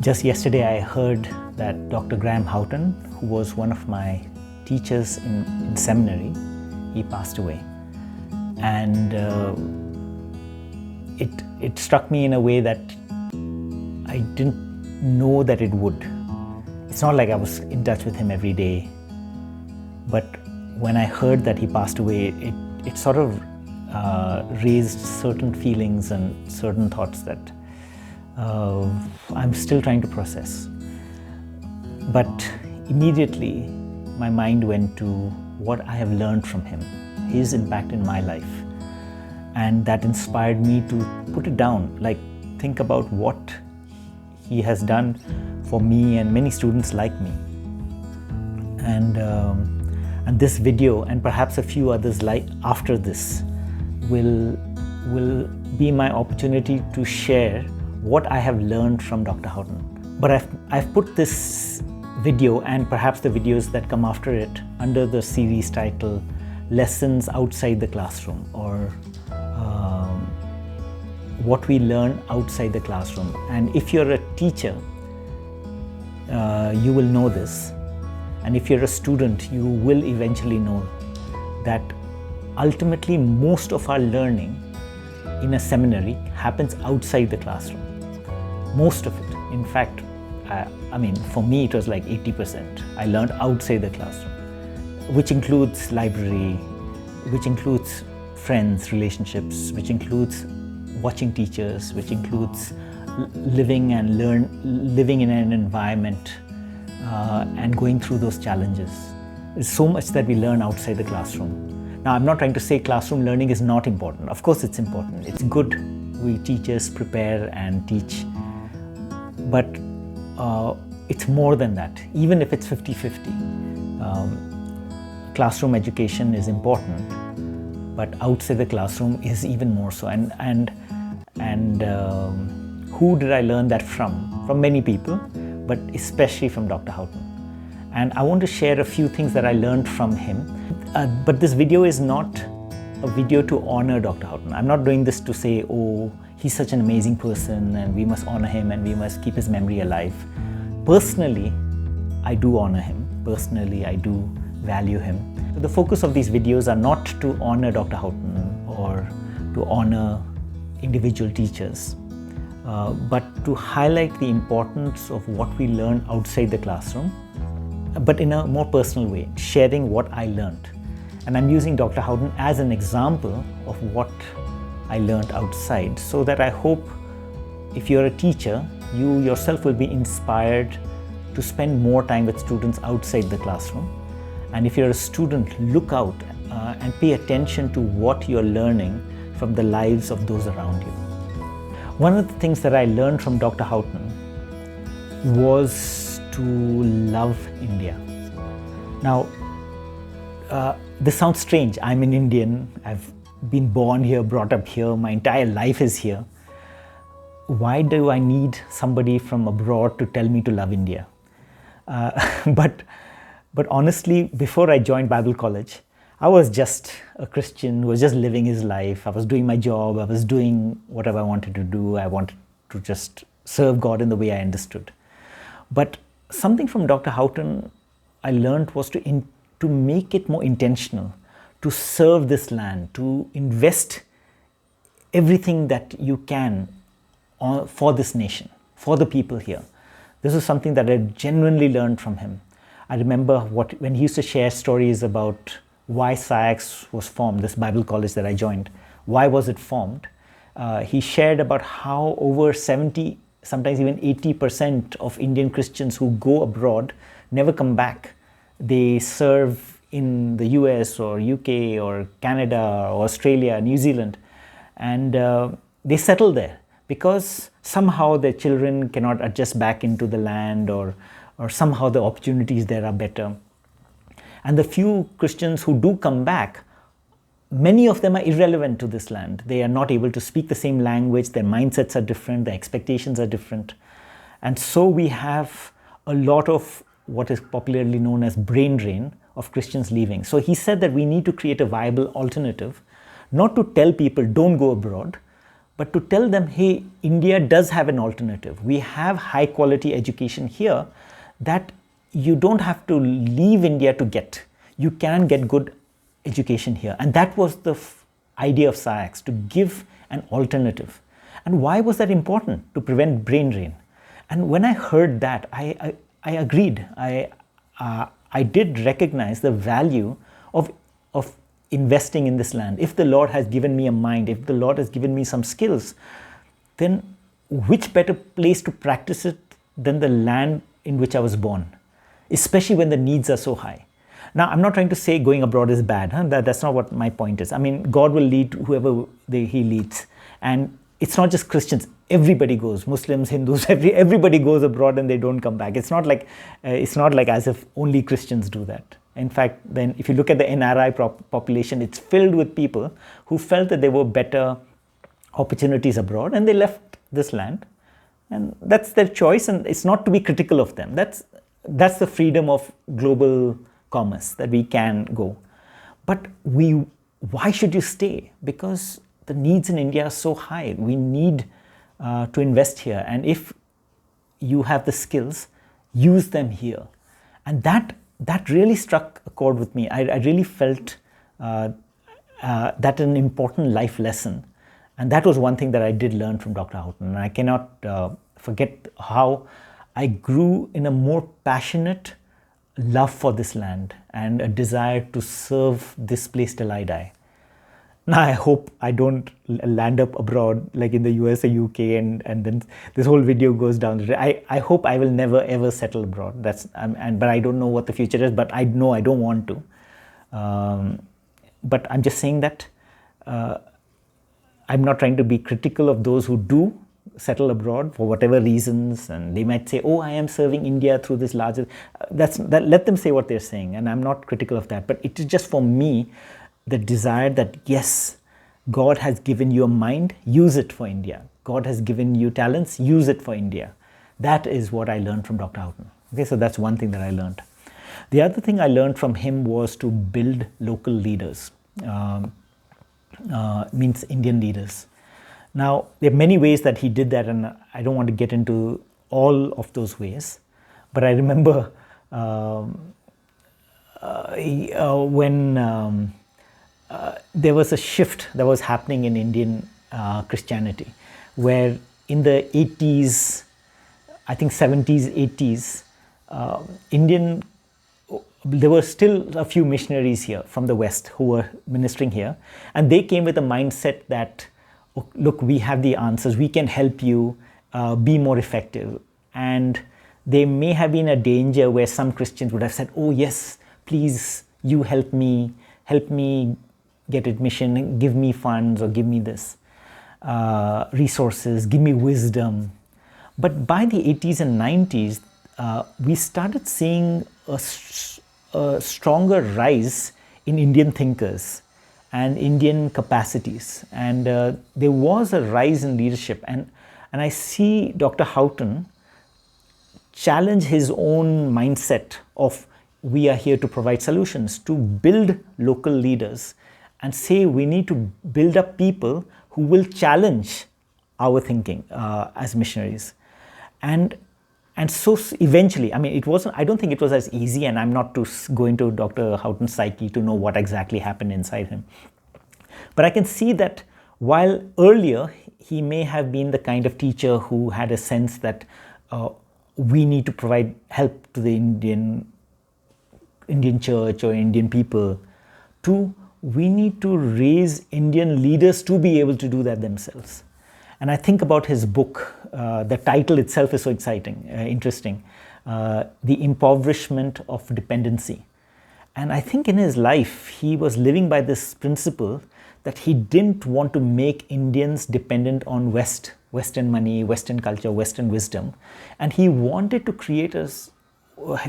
Just yesterday I heard that Dr. Houghton, who was one of my teachers in seminary, he passed away. And it struck me in a way that I didn't know that it would. It's not like I was in touch with him every day, but when I heard that he passed away, it sort of raised certain feelings and certain thoughts that I'm still trying to process. But immediately my mind went to what I have learned from him, his impact in my life. And that inspired me to put it down, like think about what he has done for me and many students like me. And this video, and perhaps a few others like after this, will be my opportunity to share what I have learned from Dr. Houghton. But I've put this video, and perhaps the videos that come after it, under the series title Lessons Outside the Classroom, or what we learn outside the classroom. And if you're a teacher, you will know this. And if you're a student, you will eventually know that ultimately most of our learning in a seminary happens outside the classroom. Most of it. In fact, for me it was like 80%. I learned outside the classroom, which includes library, which includes friends, relationships, which includes watching teachers, which includes living in an environment and going through those challenges. There's so much that we learn outside the classroom. Now, I'm not trying to say classroom learning is not important. Of course it's important. It's good we teachers prepare and teach. But it's more than that, even if it's 50-50. Classroom education is important, but outside the classroom is even more so. And who did I learn that from? From many people, but especially from Dr. Houghton. And I want to share a few things that I learned from him. But this video is not a video to honor Dr. Houghton. I'm not doing this to say, oh, he's such an amazing person and we must honor him and we must keep his memory alive. Personally, I do honor him. Personally, I do value him. So the focus of these videos are not to honor Dr. Houghton or to honor individual teachers, but to highlight the importance of what we learn outside the classroom, but in a more personal way, sharing what I learned. And I'm using Dr. Houghton as an example of what I learned outside, so that I hope if you're a teacher, you yourself will be inspired to spend more time with students outside the classroom. And if you're a student, look out and pay attention to what you're learning from the lives of those around you. One of the things that I learned from Dr. Houghton was to love India. Now, this sounds strange. I'm an Indian. I've been born here, brought up here. My entire life is here. Why do I need somebody from abroad to tell me to love India? But honestly, before I joined Bible college, I was just a Christian who was just living his life. I was doing my job. I was doing whatever I wanted to do. I wanted to just serve God in the way I understood. But something from Dr. Houghton I learned was to make it more intentional, to serve this land, to invest everything that you can for this nation, for the people here. This is something that I genuinely learned from him. I remember when he used to share stories about why SAIACS was formed, this Bible college that I joined. Why was it formed? He shared about how over 70, sometimes even 80% of Indian Christians who go abroad never come back. They serve in the US or UK or Canada or Australia, New Zealand, and they settle there because somehow their children cannot adjust back into the land, or somehow the opportunities there are better. And the few Christians who do come back, many of them are irrelevant to this land. They are not able to speak the same language, their mindsets are different, their expectations are different. And so we have a lot of what is popularly known as brain drain of Christians leaving. So he said that we need to create a viable alternative, not to tell people don't go abroad, but to tell them, hey, India does have an alternative. We have high quality education here that you don't have to leave India to get. You can get good education here. And that was the idea of SAIACS, to give an alternative. And why was that important? To prevent brain drain. And when I heard that, I agreed. I did recognize the value of investing in this land. If the Lord has given me a mind, if the Lord has given me some skills, then which better place to practice it than the land in which I was born, especially when the needs are so high. Now, I'm not trying to say going abroad is bad. That's not what my point is. I mean, God will lead whoever He leads. And it's not just Christians. Everybody goes. Muslims, Hindus, everybody goes abroad and they don't come back. It's not like as if only Christians do that. In fact, then if you look at the NRI population, it's filled with people who felt that there were better opportunities abroad and they left this land. And that's their choice, and it's not to be critical of them. That's the freedom of global commerce, that we can go. But why should you stay? Because the needs in India are so high. We need to invest here. And if you have the skills, use them here. And that really struck a chord with me. I really felt that an important life lesson. And that was one thing that I did learn from Dr. Houghton. And I cannot forget how I grew in a more passionate love for this land and a desire to serve this place till I die. Now, I hope I don't land up abroad like in the US or UK and then this whole video goes down. I hope I will never ever settle abroad. But I don't know what the future is, but I know I don't want to. But I'm just saying that I'm not trying to be critical of those who do settle abroad for whatever reasons, and they might say, oh, I am serving India through this larger, let them say what they're saying, and I'm not critical of that. But it is just for me the desire that yes, God has given you a mind, use it for India. God has given you talents, use it for India. That is what I learned from Dr. Houghton. Okay, so that's one thing that I learned. The other thing I learned from him was to build local leaders, means Indian leaders. Now, there are many ways that he did that, and I don't want to get into all of those ways. But I remember when there was a shift that was happening in Indian Christianity, where in the 80s, I think 70s, 80s, there were still a few missionaries here from the West who were ministering here. And they came with a mindset that, look, we have the answers, we can help you be more effective. And there may have been a danger where some Christians would have said, oh yes, please, you help me get admission, give me funds or give me this resources, give me wisdom. But by the 80s and 90s, we started seeing a stronger rise in Indian thinkers and Indian capacities, and there was a rise in leadership, and I see Dr. Houghton challenge his own mindset of we are here to provide solutions, to build local leaders and say we need to build up people who will challenge our thinking as missionaries. And so eventually, I mean, it wasn't, I don't think it was as easy, and I'm not to go into Dr. Houghton's psyche to know what exactly happened inside him. But I can see that while earlier he may have been the kind of teacher who had a sense that we need to provide help to the Indian church or Indian people, to we need to raise Indian leaders to be able to do that themselves. And I think about his book, the title itself is so interesting, The Impoverishment of Dependency. And I think in his life, he was living by this principle that he didn't want to make Indians dependent on Western money, Western culture, Western wisdom. And he wanted to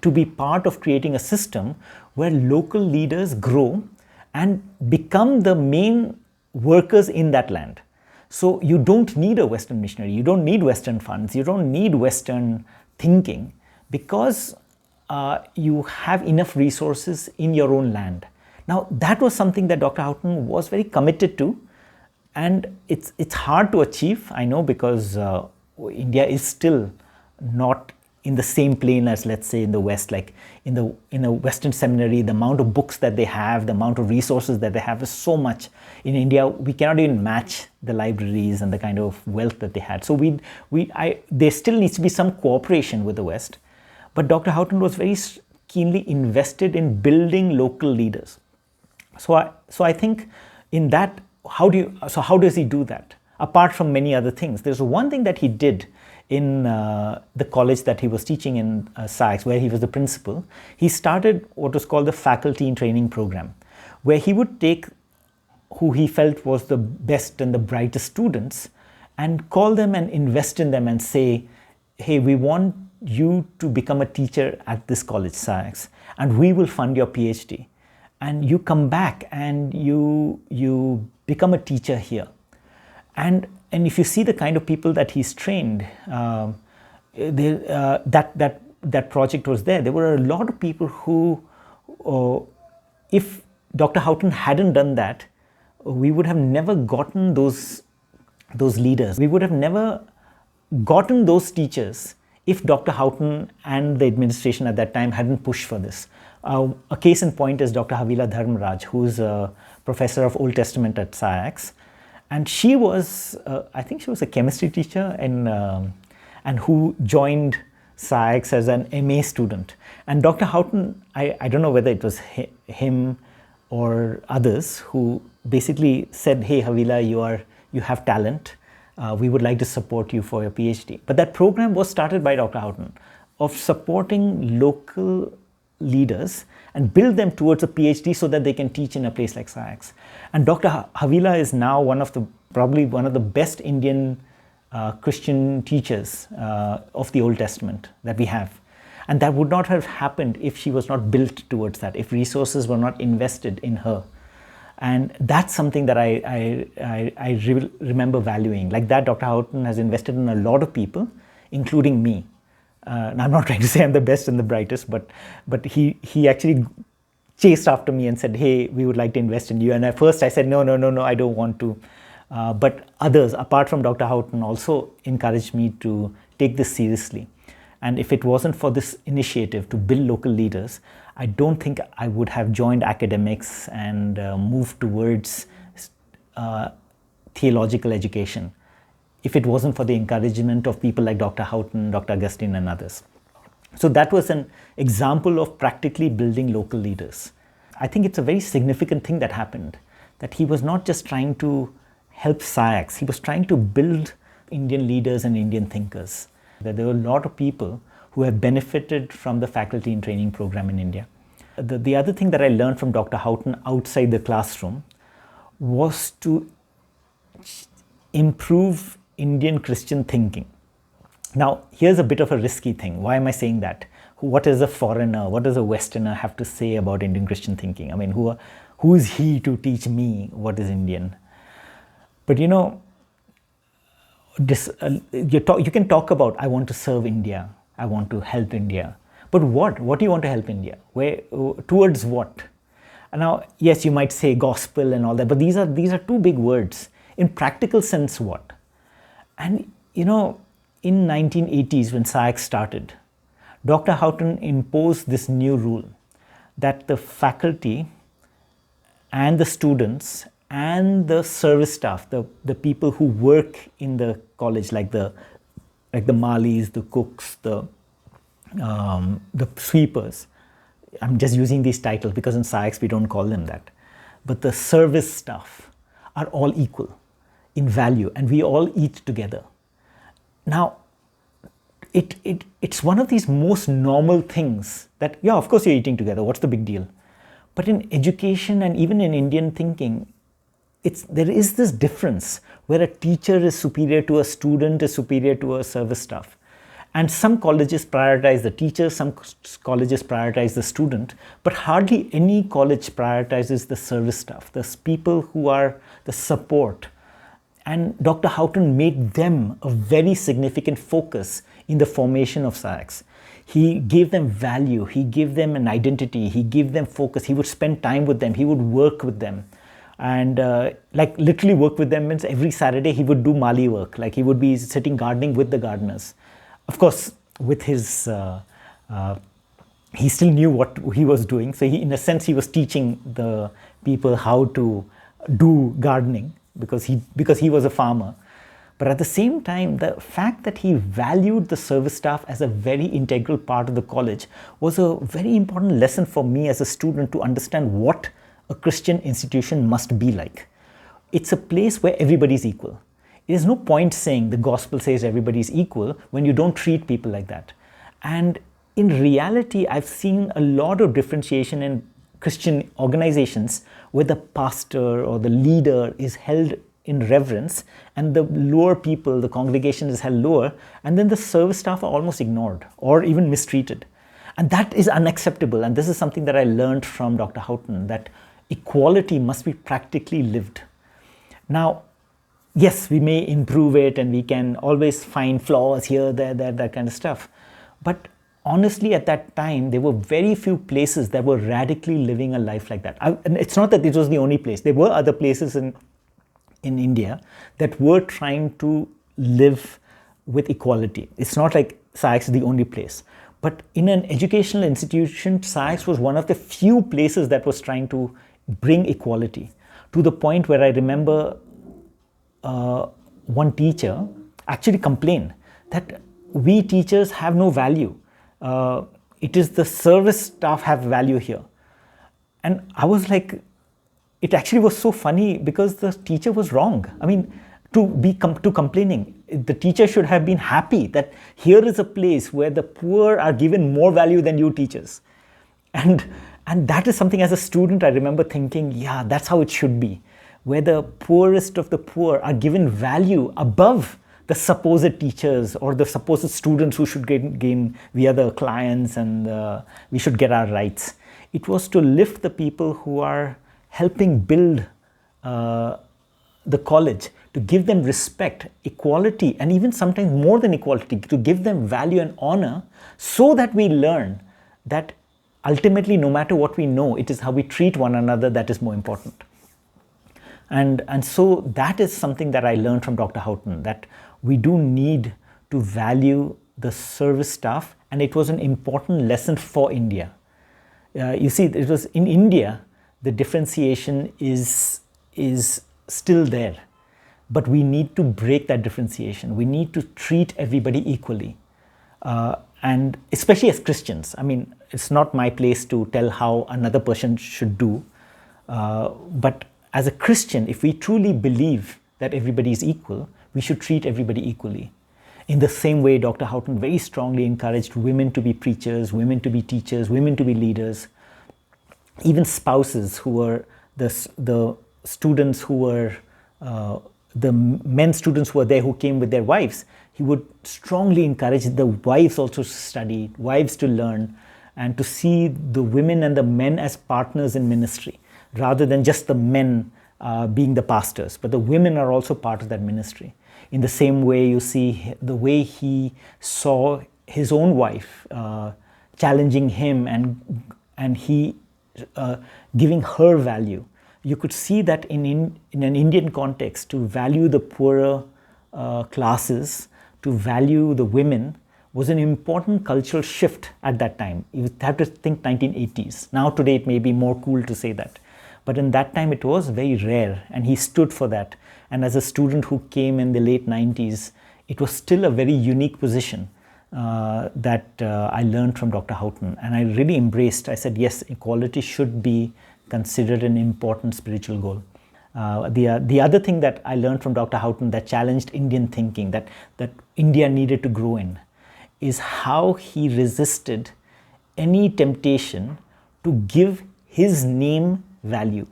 to be part of creating a system where local leaders grow and become the main workers in that land. So you don't need a Western missionary, you don't need Western funds, you don't need Western thinking, because you have enough resources in your own land. Now, that was something that Dr. Houghton was very committed to And it's hard to achieve, I know, because India is still not in the same plane as, let's say, in the West. Like in a Western seminary, the amount of books that they have, the amount of resources that they have is so much. In India, we cannot even match the libraries and the kind of wealth that they had. So there still needs to be some cooperation with the West. But Dr. Houghton was very keenly invested in building local leaders. So I think in that, how does he do that? Apart from many other things, there's one thing that he did in the college that he was teaching in SAIACS, where he was the principal. He started what was called the faculty in training program, where he would take who he felt was the best and the brightest students and call them and invest in them and say, hey, we want you to become a teacher at this college, SAIACS, and we will fund your PhD. And you come back and you become a teacher here. And if you see the kind of people that he's trained, that project was there. There were a lot of people who, if Dr. Houghton hadn't done that, we would have never gotten those leaders. We would have never gotten those teachers if Dr. Houghton and the administration at that time hadn't pushed for this. A case in point is Dr. Havila Dharmaraj, who's a professor of Old Testament at SAIACS. And she was, I think she was a chemistry teacher and who joined SAIACS as an MA student. And Dr. Houghton, I don't know whether it was him or others who basically said, hey, Havila, you have talent. We would like to support you for your PhD. But that program was started by Dr. Houghton of supporting local leaders and build them towards a PhD so that they can teach in a place like SAIACS. And Dr. Havila is now probably one of the best Indian Christian teachers of the Old Testament that we have. And that would not have happened if she was not built towards that, if resources were not invested in her. And that's something that I remember valuing. Like that, Dr. Houghton has invested in a lot of people, including me. And I'm not trying to say I'm the best and the brightest, but he actually chased after me and said, hey, we would like to invest in you. And at first I said, no, I don't want to. But others, apart from Dr. Houghton, also encouraged me to take this seriously. And if it wasn't for this initiative to build local leaders, I don't think I would have joined academics and moved towards theological education, if it wasn't for the encouragement of people like Dr. Houghton, Dr. Augustine, and others. So that was an example of practically building local leaders. I think it's a very significant thing that happened, that he was not just trying to help SAIACS, he was trying to build Indian leaders and Indian thinkers. That there were a lot of people who have benefited from the faculty in training program in India. The other thing that I learned from Dr. Houghton outside the classroom was to improve Indian Christian thinking. Now, here's a bit of a risky thing. Why am I saying that? What is a foreigner, what does a Westerner have to say about Indian Christian thinking? I mean, who is he to teach me what is Indian? But you know, you can talk about, I want to serve India, I want to help India. But what? What do you want to help India? Towards what? Now, yes, you might say gospel and all that, but these are two big words. In practical sense, what? And you know, in 1980s when SAIACS started, Dr. Houghton imposed this new rule that the faculty and the students and the service staff, the people who work in the college, like the malis, the cooks, the sweepers. I'm just using these titles because in SAIACS we don't call them that. But the service staff are all equal in value and we all eat together. Now, it's one of these most normal things that, yeah, of course you're eating together, what's the big deal? But in education and even in Indian thinking, there is this difference where a teacher is superior to a student, is superior to a service staff. And some colleges prioritize the teacher, some colleges prioritize the student, but hardly any college prioritizes the service staff, the people who are the support. And Dr. Houghton made them a very significant focus in the formation of SAIACS. He gave them value, he gave them an identity, he gave them focus, he would spend time with them, he would work with them. And like literally work with them means every Saturday he would do mali work. Like he would be sitting gardening with the gardeners. Of course, with his, he still knew what he was doing. So he, in a sense, he was teaching the people how to do gardening because he was a farmer. But at the same time, the fact that he valued the service staff as a very integral part of the college was a very important lesson for me as a student to understand what a Christian institution must be like. It's a place where everybody is equal. There's no point saying the gospel says everybody is equal when you don't treat people like that. And in reality, I've seen a lot of differentiation in Christian organizations where the pastor or the leader is held in reverence and the lower people, the congregation is held lower, and then the service staff are almost ignored or even mistreated. And that is unacceptable. And this is something that I learned from Dr. Houghton, that equality must be practically lived. Now, yes, we may improve it and we can always find flaws here, there, that kind of stuff. But honestly, at that time, there were very few places that were radically living a life like that. And it's not that it was the only place. There were other places in India that were trying to live with equality. It's not like SAIACS is the only place. But in an educational institution, SAIACS was one of the few places that was trying to bring equality, to the point where I remember one teacher actually complained that we teachers have no value. It is the service staff have value here. And I was like, it actually was so funny because the teacher was wrong. I mean, to complaining, the teacher should have been happy that here is a place where the poor are given more value than you teachers. And that is something as a student I remember thinking, yeah, that's how it should be, where the poorest of the poor are given value above the supposed teachers or the supposed students who should gain via the clients, and we should get our rights. It was to lift the people who are helping build the college, to give them respect, equality, and even sometimes more than equality, to give them value and honor, so that we learn that ultimately, no matter what we know, it is how we treat one another that is more important. And so that is something that I learned from Dr. Houghton, that we do need to value the service staff, and it was an important lesson for India. You see, it was in India, the differentiation is still there, but we need to break that differentiation. We need to treat everybody equally, and especially as Christians. I mean, it's not my place to tell how another person should do, but as a Christian, if we truly believe that everybody is equal, we should treat everybody equally. In the same way, Dr. Houghton very strongly encouraged women to be preachers, women to be teachers, women to be leaders. Even spouses who were the students who were, the men students who were there who came with their wives, he would strongly encourage the wives also to study, wives to learn, and to see the women and the men as partners in ministry, rather than just the men being the pastors, but the women are also part of that ministry. In the same way, you see the way he saw his own wife challenging him and he giving her value. You could see that in an Indian context, to value the poorer classes, to value the women, was an important cultural shift at that time. You have to think 1980s. Now today it may be more cool to say that. But in that time it was very rare, and he stood for that. And as a student who came in the late 90s, it was still a very unique position that I learned from Dr. Houghton. And I really embraced, I said, yes, equality should be considered an important spiritual goal. The other thing that I learned from Dr. Houghton that challenged Indian thinking, that India needed to grow in, is how he resisted any temptation to give his name value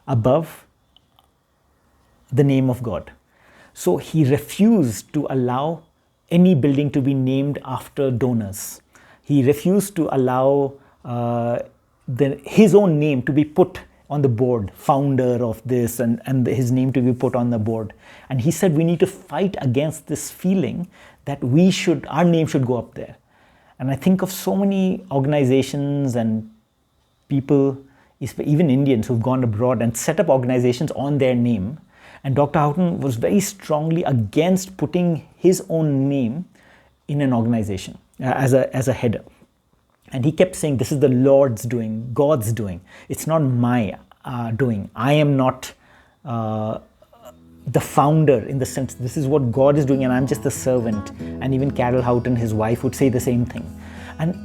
above the name of God. So he refused to allow any building to be named after donors. He refused to allow his own name to be put on the board, founder of this, and his name to be put on the board. And he said we need to fight against this feeling that our name should go up there. And I think of so many organizations and people even Indians who've gone abroad and set up organizations on their name. And Dr. Houghton was very strongly against putting his own name in an organization as a header. And he kept saying, this is the Lord's doing, God's doing. It's not my doing. I am not the founder, in the sense this is what God is doing and I'm just the servant. And even Carol Houghton, his wife, would say the same thing. And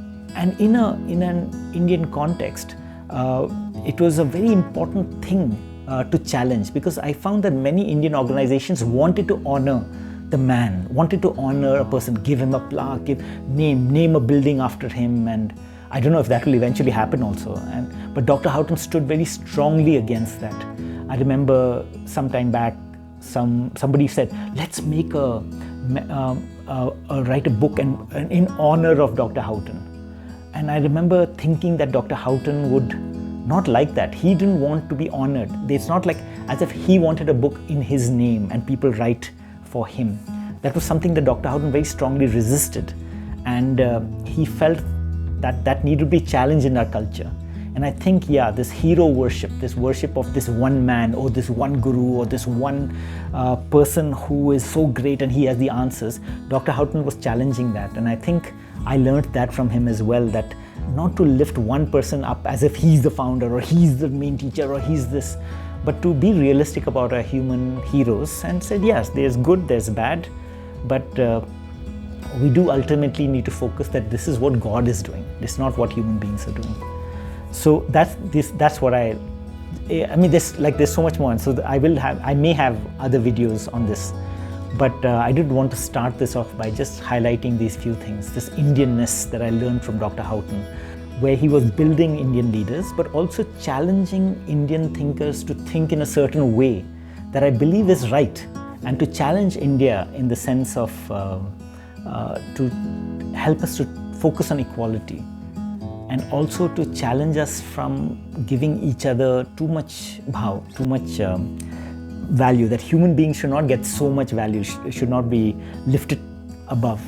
in an Indian context, it was a very important thing to challenge, because I found that many Indian organizations wanted to honor the man, wanted to honor a person, give him a plaque, name a building after him, and I don't know if that will eventually happen also. But Dr. Houghton stood very strongly against that. I remember some time back, somebody said, let's make write a book and in honor of Dr. Houghton. And I remember thinking that Dr. Houghton would not like that. He didn't want to be honored. It's not like as if he wanted a book in his name and people write for him. That was something that Dr. Houghton very strongly resisted. And he felt that needed to be challenged in our culture. And I think, this hero worship, this worship of this one man or this one guru or this one person who is so great and he has the answers, Dr. Houghton was challenging that. And I think I learned that from him as well, that not to lift one person up as if he's the founder or he's the main teacher or he's this, but to be realistic about our human heroes and said, yes, there's good, there's bad, but we do ultimately need to focus that this is what God is doing. It's not what human beings are doing. So that's what I mean, there's so much more. And so I may have other videos on this, but I did want to start this off by just highlighting these few things, this Indianness that I learned from Dr. Houghton, where he was building Indian leaders, but also challenging Indian thinkers to think in a certain way that I believe is right, and to challenge India in the sense of to help us to focus on equality, and also to challenge us from giving each other too much bhav, too much value, that human beings should not get so much value, should not be lifted above,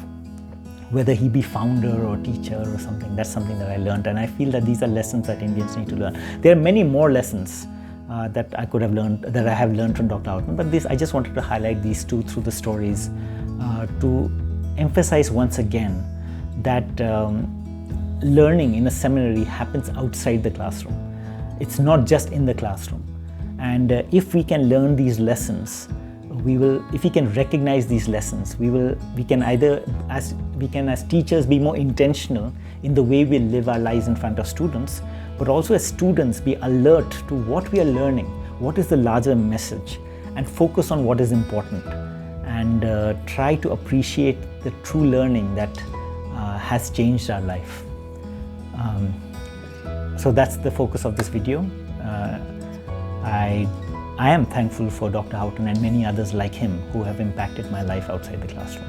whether he be founder or teacher or something. That's something that I learned, and I feel that these are lessons that Indians need to learn. There are many more lessons that I could have learned, that I have learned from Dr. Houghton, but I just wanted to highlight these two through the stories to emphasize once again that learning in a seminary happens outside the classroom. It's not just in the classroom. And if we can learn these lessons, if we can recognize these lessons, we can as teachers be more intentional in the way we live our lives in front of students, but also as students be alert to what we are learning, what is the larger message, and focus on what is important, and try to appreciate the true learning that has changed our life. So that's the focus of this video. I am thankful for Dr. Houghton and many others like him who have impacted my life outside the classroom.